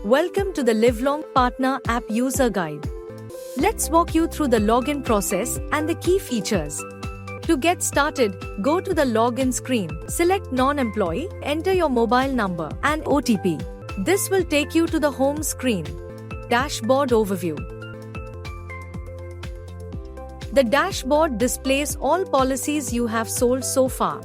Welcome to the Livelong Partner App User Guide. Let's walk you through the login process and the key features. To get started, go to the login screen, select non-employee, enter your mobile number and OTP. This will take you to the home screen. Dashboard overview. The dashboard displays all policies you have sold so far.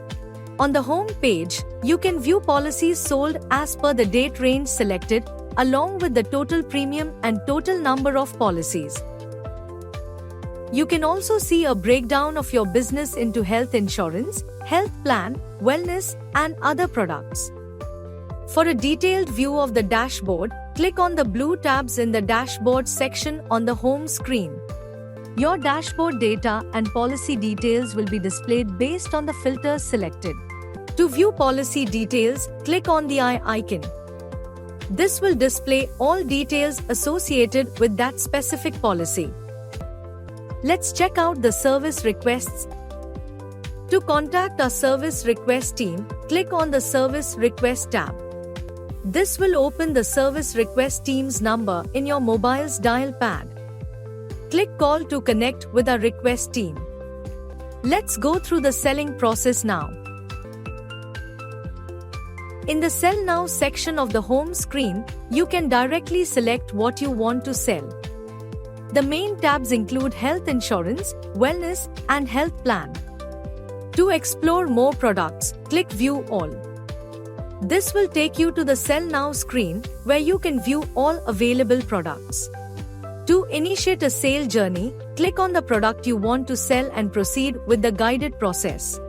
On the home page, you can view policies sold as per the date range selected, along with the total premium and total number of policies. You can also see a breakdown of your business into health insurance, health plan, wellness, and other products. For a detailed view of the dashboard, click on the blue tabs in the dashboard section on the home screen. Your dashboard data and policy details will be displayed based on the filters selected. To view policy details, click on the eye icon. This will display all details associated with that specific policy. Let's check out the service requests. To contact our service request team, click on the service request tab. This will open the service request team's number in your mobile's dial pad. Click call to connect with our request team. Let's go through the selling process now. In the Sell Now section of the home screen, you can directly select what you want to sell. The main tabs include health insurance, wellness, and health plan. To explore more products, click View All. This will take you to the Sell Now screen, where you can view all available products. To initiate a sale journey, click on the product you want to sell and proceed with the guided process.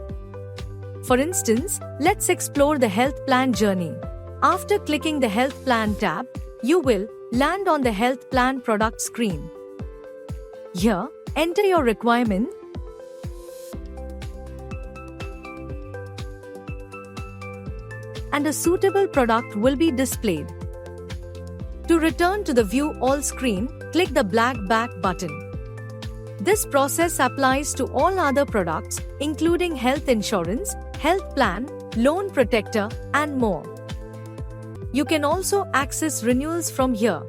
For instance, let's explore the health plan journey. After clicking the Health Plan tab, you will land on the Health Plan product screen. Here, enter your requirement and a suitable product will be displayed. To return to the View All screen, click the black back button. This process applies to all other products, including health insurance, health plan, loan protector, and more. You can also access renewals from here.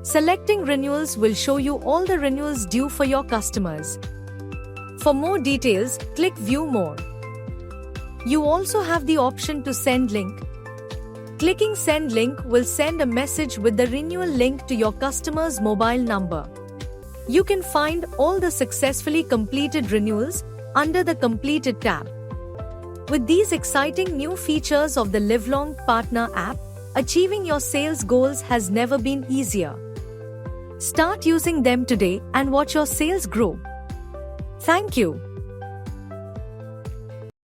Selecting renewals will show you all the renewals due for your customers. For more details, click View More. You also have the option to send link. Clicking Send Link will send a message with the renewal link to your customer's mobile number. You can find all the successfully completed renewals under the Completed tab. With these exciting new features of the Livelong Partner app, achieving your sales goals has never been easier. Start using them today and watch your sales grow. Thank you.